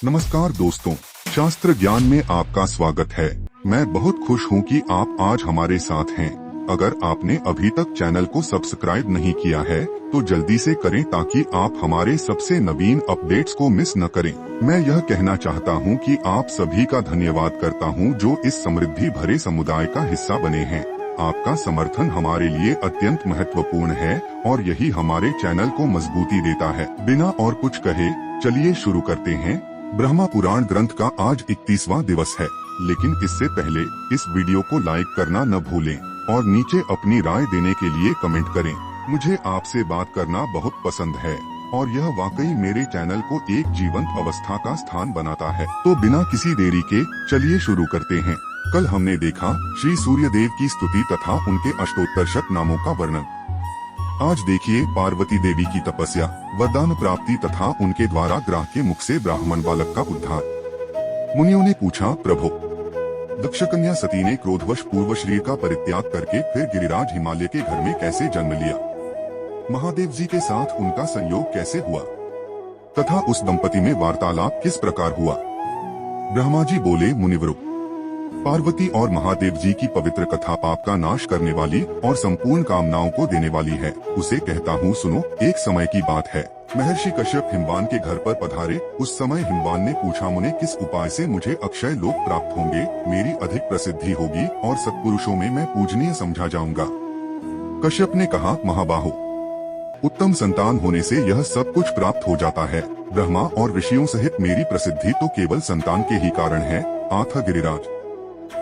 नमस्कार दोस्तों, शास्त्र ज्ञान में आपका स्वागत है। मैं बहुत खुश हूँ कि आप आज हमारे साथ हैं। अगर आपने अभी तक चैनल को सब्सक्राइब नहीं किया है तो जल्दी से करें ताकि आप हमारे सबसे नवीन अपडेट्स को मिस न करें। मैं यह कहना चाहता हूँ कि आप सभी का धन्यवाद करता हूँ जो इस समृद्धि भरे समुदाय का हिस्सा बने हैं। आपका समर्थन हमारे लिए अत्यंत महत्वपूर्ण है और यही हमारे चैनल को मजबूती देता है। बिना और कुछ कहे चलिए शुरू करते हैं। ब्रह्मा पुराण ग्रंथ का आज 31वां दिवस है, लेकिन इससे पहले इस वीडियो को लाइक करना न भूलें और नीचे अपनी राय देने के लिए कमेंट करें। मुझे आपसे बात करना बहुत पसंद है और यह वाकई मेरे चैनल को एक जीवंत अवस्था का स्थान बनाता है। तो बिना किसी देरी के चलिए शुरू करते हैं। कल हमने देखा श्री सूर्य देव की स्तुति तथा उनके अष्टोत्तर नामों का वर्णन। आज देखिए पार्वती देवी की तपस्या, वरदान प्राप्ति तथा उनके द्वारा ग्राह के मुख से ब्राह्मण बालक का उद्धार। मुनियों ने पूछा, प्रभु, दक्ष कन्या सती ने क्रोधवश पूर्व शरीर का परित्याग करके फिर गिरिराज हिमालय के घर में कैसे जन्म लिया? महादेव जी के साथ उनका संयोग कैसे हुआ तथा उस दंपति में वार्तालाप किस प्रकार हुआ? ब्रह्मा जी बोले, मुनिवरों, पार्वती और महादेव जी की पवित्र कथा पाप का नाश करने वाली और संपूर्ण कामनाओं को देने वाली है। उसे कहता हूँ सुनो। एक समय की बात है, महर्षि कश्यप हिमवान के घर पर पधारे। उस समय हिमवान ने पूछा, मुने किस उपाय से मुझे अक्षय लोक प्राप्त होंगे, मेरी अधिक प्रसिद्धि होगी और सत्पुरुषों में मैं पूजनीय समझा जाऊंगा। कश्यप ने कहा, महाबाहो, उत्तम संतान होने से यह सब कुछ प्राप्त हो जाता है। ब्रह्मा और ऋषियों सहित मेरी प्रसिद्धि तो केवल संतान के ही कारण है। आथ गिरिराज,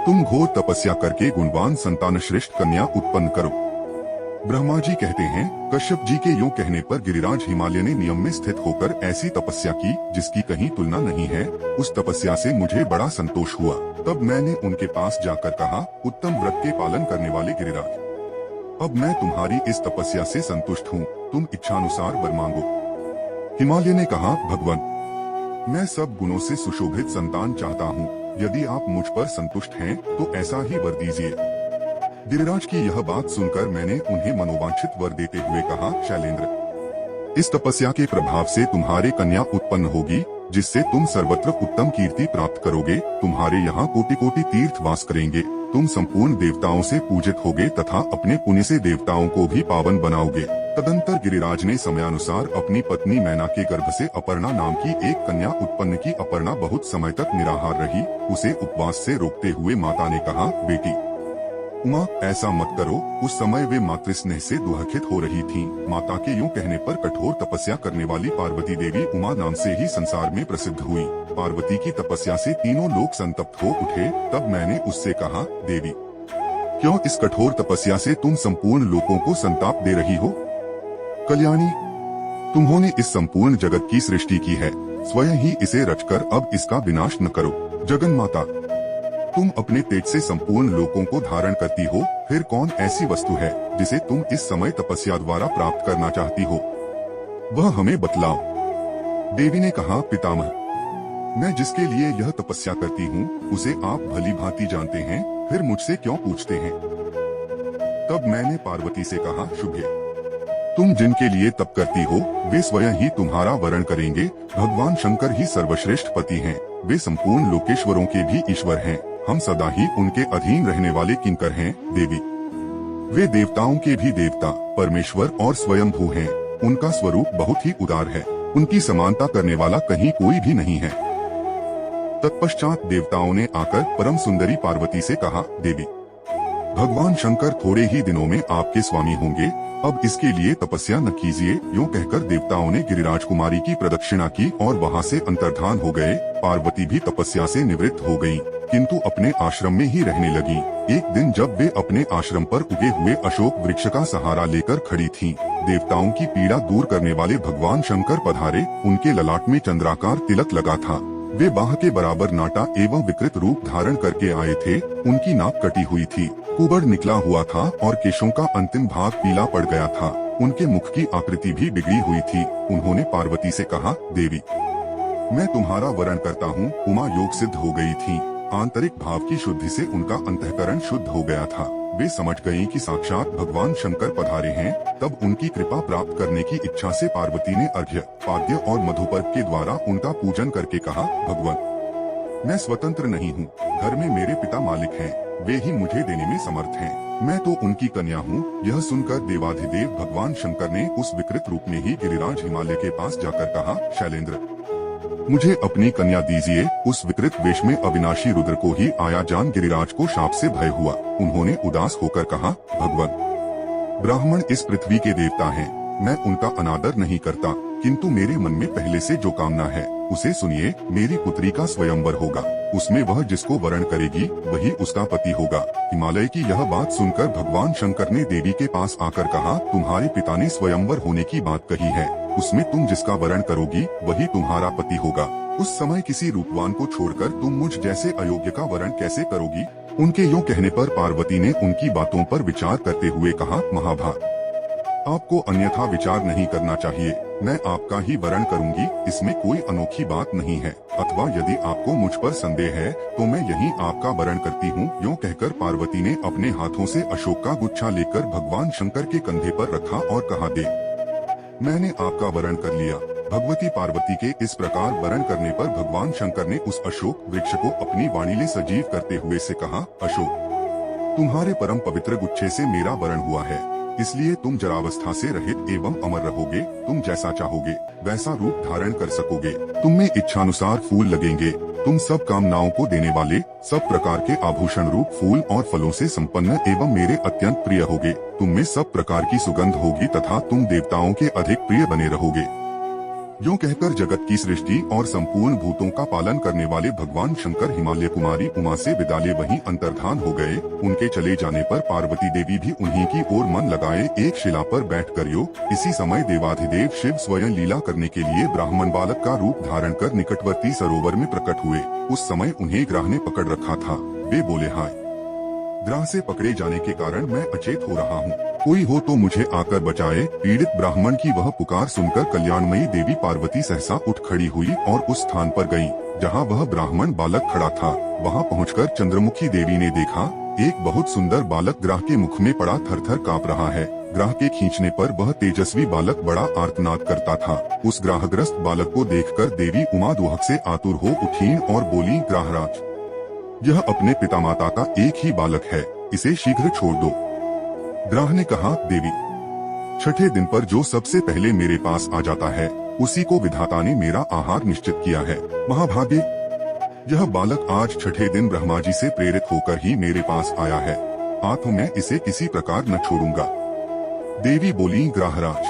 तुम घोर तपस्या करके गुणवान संतान श्रेष्ठ कन्या उत्पन्न करो। ब्रह्मा जी कहते हैं, कश्यप जी के यूं कहने पर गिरिराज हिमालय ने नियम में स्थित होकर ऐसी तपस्या की जिसकी कहीं तुलना नहीं है। उस तपस्या से मुझे बड़ा संतोष हुआ। तब मैंने उनके पास जाकर कहा, उत्तम व्रत के पालन करने वाले गिरिराज, अब मैं तुम्हारी इस तपस्या से संतुष्ट हूँ। तुम इच्छानुसार वर मांगो। हिमालय ने कहा, भगवान, मैं सब गुणों से सुशोभित संतान चाहता हूँ। यदि आप मुझ पर संतुष्ट हैं तो ऐसा ही वर दीजिए। गिरिराज की यह बात सुनकर मैंने उन्हें मनोवांछित वर देते हुए कहा, शैलेंद्र, इस तपस्या के प्रभाव से तुम्हारे कन्या उत्पन्न होगी जिससे तुम सर्वत्र उत्तम कीर्ति प्राप्त करोगे। तुम्हारे यहाँ कोटि कोटि तीर्थ वास करेंगे। तुम संपूर्ण देवताओं से पूजित होगे तथा अपने पुण्य से देवताओं को भी पावन बनाओगे। तदंतर गिरिराज ने समयानुसार अपनी पत्नी मैना के गर्भ से अपर्णा नाम की एक कन्या उत्पन्न की। अपर्णा बहुत समय तक निराहार रही। उसे उपवास से रोकते हुए माता ने कहा, बेटी उमा, ऐसा मत करो। उस समय वे मातृस्नेह से दुहखित हो रही थीं। माता के यूं कहने पर कठोर तपस्या करने वाली पार्वती देवी उमा नाम से ही संसार में प्रसिद्ध हुई। पार्वती की तपस्या से तीनों लोक संतप्त हो उठे। तब मैंने उससे कहा, देवी, क्यों इस कठोर तपस्या से तुम संपूर्ण लोकों को संताप दे रही हो? कल्याणी, तुम्होंने इस संपूर्ण जगत की सृष्टि की है, स्वयं ही इसे रचकर अब इसका विनाश न करो। जगन माता, तुम अपने तेज से संपूर्ण लोकों को धारण करती हो, फिर कौन ऐसी वस्तु है जिसे तुम इस समय तपस्या द्वारा प्राप्त करना चाहती हो? वह हमें बतलाओ। देवी ने कहा, पितामह, मैं जिसके लिए यह तपस्या करती हूँ उसे आप भली भांति जानते हैं, फिर मुझसे क्यों पूछते हैं? तब मैंने पार्वती से कहा, शुभ्य, तुम जिनके लिए तप करती हो वे स्वयं ही तुम्हारा वरण करेंगे। भगवान शंकर ही सर्वश्रेष्ठ पति हैं। वे संपूर्ण लोकेश्वरों के भी ईश्वर हैं। हम सदा ही उनके अधीन रहने वाले किंकर हैं। देवी, वे देवताओं के भी देवता, परमेश्वर और स्वयंभू हैं। उनका स्वरूप बहुत ही उदार है। उनकी समानता करने वाला कहीं कोई भी नहीं है। तत्पश्चात देवताओं ने आकर परम सुंदरी पार्वती से कहा, देवी, भगवान शंकर थोड़े ही दिनों में आपके स्वामी होंगे। अब इसके लिए तपस्या न कीजिए। यूं कहकर देवताओं ने गिरिराज कुमारी की प्रदक्षिणा की और वहां से अंतर्धान हो गए। पार्वती भी तपस्या से निवृत्त हो गयी, किंतु अपने आश्रम में ही रहने लगी। एक दिन जब वे अपने आश्रम पर उगे हुए अशोक वृक्ष का सहारा लेकर खड़ी थीं, देवताओं की पीड़ा दूर करने वाले भगवान शंकर पधारे। उनके ललाट में चंद्राकार तिलक लगा था। वे बाह के बराबर नाटा एवं विकृत रूप धारण करके आए थे। उनकी नाक कटी हुई थी, कुबड़ निकला हुआ था और केशों का अंतिम भाग पीला पड़ गया था। उनके मुख की आकृति भी बिगड़ी हुई थी। उन्होंने पार्वती से कहा, देवी, मैं तुम्हारा वरण करता हूँ। उमा योग सिद्ध हो गई थी। आंतरिक भाव की शुद्धि से उनका अंतःकरण शुद्ध हो गया था। वे समझ गयीं कि साक्षात भगवान शंकर पधारे हैं। तब उनकी कृपा प्राप्त करने की इच्छा से पार्वती ने अर्घ्य, पाद्य और मधुपर्क के द्वारा उनका पूजन करके कहा, भगवान, मैं स्वतंत्र नहीं हूँ, घर में मेरे पिता मालिक हैं, वे ही मुझे देने में समर्थ हैं। मैं तो उनकी कन्या हूँ। यह सुनकर देवाधिदेव भगवान शंकर ने उस विकृत रूप में ही गिरिराज हिमालय के पास जाकर कहा, शैलेंद्र, मुझे अपनी कन्या दीजिए। उस विकृत वेश में अविनाशी रुद्र को ही आया जान गिरिराज को शाप से भय हुआ। उन्होंने उदास होकर कहा, भगवान, ब्राह्मण इस पृथ्वी के देवता हैं, मैं उनका अनादर नहीं करता, किंतु मेरे मन में पहले से जो कामना है उसे सुनिए। मेरी पुत्री का स्वयंवर होगा, उसमें वह जिसको वरण करेगी वही उसका पति होगा। हिमालय की यह बात सुनकर भगवान शंकर ने देवी के पास आकर कहा, तुम्हारे पिता ने स्वयंवर होने की बात कही है, उसमें तुम जिसका वरण करोगी वही तुम्हारा पति होगा। उस समय किसी रूपवान को छोड़कर तुम मुझ जैसे अयोग्य का वरण कैसे करोगी? उनके यूँ कहने पर पार्वती ने उनकी बातों पर विचार करते हुए कहा, महाभाग, आपको अन्यथा विचार नहीं करना चाहिए, मैं आपका ही वरण करूंगी, इसमें कोई अनोखी बात नहीं है। अथवा यदि आपको मुझ पर संदेह है तो मैं यही आपका वरण करती हूँ। यूँ कहकर पार्वती ने अपने हाथों से अशोक का गुच्छा लेकर भगवान शंकर के कंधे पर रखा और कहा, दे, मैंने आपका वरण कर लिया। भगवती पार्वती के इस प्रकार वरण करने पर भगवान शंकर ने उस अशोक वृक्ष को अपनी वाणी ले सजीव करते हुए से कहा, अशोक, तुम्हारे परम पवित्र गुच्छे से मेरा वरण हुआ है, इसलिए तुम जरावस्था से रहित एवं अमर रहोगे। तुम जैसा चाहोगे वैसा रूप धारण कर सकोगे, तुम में इच्छानुसार फूल लगेंगे, तुम सब कामनाओं को देने वाले, सब प्रकार के आभूषण रूप फूल और फलों से संपन्न एवं मेरे अत्यंत प्रिय होगे। तुम में सब प्रकार की सुगंध होगी तथा तुम देवताओं के अधिक प्रिय बने रहोगे। यूँ कहकर जगत की सृष्टि और संपूर्ण भूतों का पालन करने वाले भगवान शंकर हिमालय कुमारी उमा से विदा ले वहीं अंतर्धान हो गए। उनके चले जाने पर पार्वती देवी भी उन्हीं की ओर मन लगाए एक शिला पर बैठ कर इसी समय देवाधिदेव शिव स्वयं लीला करने के लिए ब्राह्मण बालक का रूप धारण कर निकटवर्ती सरोवर में प्रकट हुए। उस समय उन्हें ग्राह ने पकड़ रखा था। वे बोले, हाय, ग्राह से पकड़े जाने के कारण मैं अचेत हो रहा हूँ, कोई हो तो मुझे आकर बचाए। पीड़ित ब्राह्मण की वह पुकार सुनकर कल्याणमयी देवी पार्वती सहसा उठ खड़ी हुई और उस स्थान पर गयी जहाँ वह ब्राह्मण बालक खड़ा था। वहाँ पहुंचकर चंद्रमुखी देवी ने देखा, एक बहुत सुंदर बालक ग्राह के मुख में पड़ा थर-थर काँप रहा है। ग्राह के खींचने पर वह तेजस्वी बालक बड़ा आर्तनाद करता था। उस ग्राहग्रस्त बालक को देखकर देवी उमा दुहक से आतुर हो उठी और बोली, ग्राहराज, यह अपने पिता माता का एक ही बालक है, इसे शीघ्र छोड़ दो। ग्राह ने कहा, देवी, छठे दिन पर जो सबसे पहले मेरे पास आ जाता है उसी को विधाता ने मेरा आहार निश्चित किया है। महाभागे, यह बालक आज छठे दिन ब्रह्मा जी से प्रेरित होकर ही मेरे पास आया है, आत्म मैं इसे किसी प्रकार न छोड़ूंगा। देवी बोली, ग्राहराज,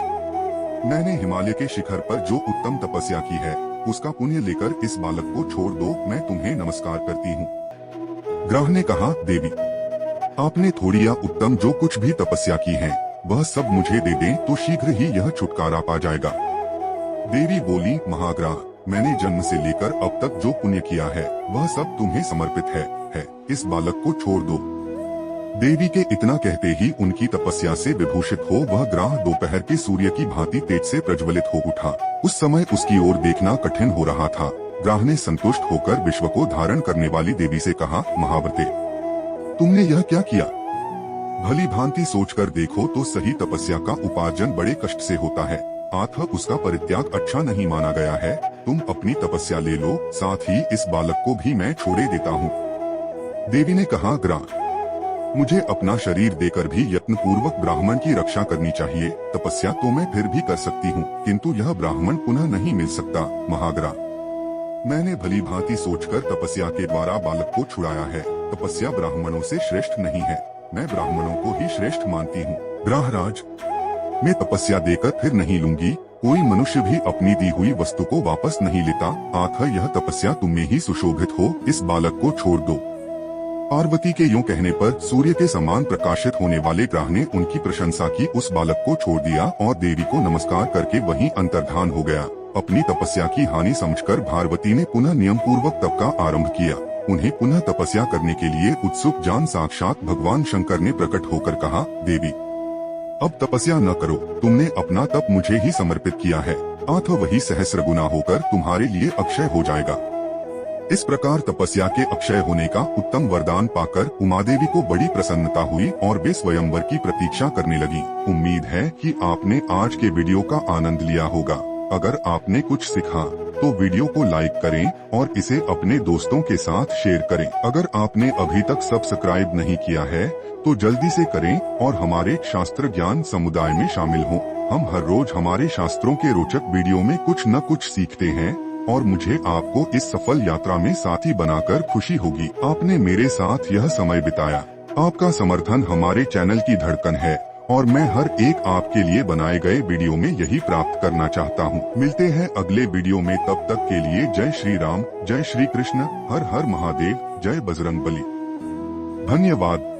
मैंने हिमालय के शिखर पर जो उत्तम तपस्या की है उसका पुण्य लेकर इस बालक को छोड़ दो, मैं तुम्हें नमस्कार करती हूँ। ग्राह ने कहा, देवी, आपने थोड़ी या उत्तम जो कुछ भी तपस्या की है वह सब मुझे दे दें तो शीघ्र ही यह छुटकारा पा जाएगा। देवी बोली, महाग्राह, मैंने जन्म से लेकर अब तक जो पुण्य किया है वह सब तुम्हें समर्पित है, इस बालक को छोड़ दो। देवी के इतना कहते ही उनकी तपस्या से विभूषित हो वह ग्राह दोपहर के सूर्य की भांति तेज से प्रज्वलित हो उठा। उस समय उसकी ओर देखना कठिन हो रहा था। ग्राह ने संतुष्ट होकर विश्व को धारण करने वाली देवी से कहा, महाव्रते, तुमने यह क्या किया? भली भांति सोचकर देखो तो सही तपस्या का उपार्जन बड़े कष्ट से होता है, अतः उसका परित्याग अच्छा नहीं माना गया है। तुम अपनी तपस्या ले लो, साथ ही इस बालक को भी मैं छोड़े देता हूँ। देवी ने कहा, ग्राह, मुझे अपना शरीर देकर भी यत्न पूर्वक ब्राह्मण की रक्षा करनी चाहिए। तपस्या तो मैं फिर भी कर सकती हूँ, किंतु यह ब्राह्मण पुनः नहीं मिल सकता। महाग्राह, मैंने भली भांति सोचकर तपस्या के द्वारा बालक को छुड़ाया है। तपस्या ब्राह्मणों से श्रेष्ठ नहीं है, मैं ब्राह्मणों को ही श्रेष्ठ मानती हूँ। ग्राहराज, मैं तपस्या देकर फिर नहीं लूंगी। कोई मनुष्य भी अपनी दी हुई वस्तु को वापस नहीं लेता, अतः यह तपस्या तुम में ही सुशोभित हो, इस बालक को छोड़ दो। पार्वती के यूँ कहने पर सूर्य के समान प्रकाशित होने वाले ग्राह ने उनकी प्रशंसा की, उस बालक को छोड़ दिया और देवी को नमस्कार करके वहीं अंतर्धान हो गया। अपनी तपस्या की हानि समझकर पार्वती ने पुनः नियम पूर्वक तप का आरंभ किया। उन्हें पुनः तपस्या करने के लिए उत्सुक जान साक्षात भगवान शंकर ने प्रकट होकर कहा, देवी, अब तपस्या न करो, तुमने अपना तप मुझे ही समर्पित किया है, अतः वही सहस्र गुना होकर तुम्हारे लिए अक्षय हो जाएगा। इस प्रकार तपस्या के अक्षय होने का उत्तम वरदान पाकर उमा देवी को बड़ी प्रसन्नता हुई और वे स्वयंवर की प्रतीक्षा करने लगी। उम्मीद है कि आपने आज के वीडियो का आनंद लिया होगा। अगर आपने कुछ सीखा तो वीडियो को लाइक करें और इसे अपने दोस्तों के साथ शेयर करें। अगर आपने अभी तक सब्सक्राइब नहीं किया है तो जल्दी से करें और हमारे शास्त्र ज्ञान समुदाय में शामिल हों। हम हर रोज हमारे शास्त्रों के रोचक वीडियो में कुछ न कुछ सीखते हैं और मुझे आपको इस सफल यात्रा में साथी बनाकर खुशी होगी। आपने मेरे साथ यह समय बिताया। आपका समर्थन हमारे चैनल की धड़कन है और मैं हर एक आपके लिए बनाए गए वीडियो में यही प्राप्त करना चाहता हूँ। मिलते हैं अगले वीडियो में, तब तक के लिए जय श्री राम, जय श्री कृष्ण, हर हर महादेव, जय बजरंग बली। धन्यवाद।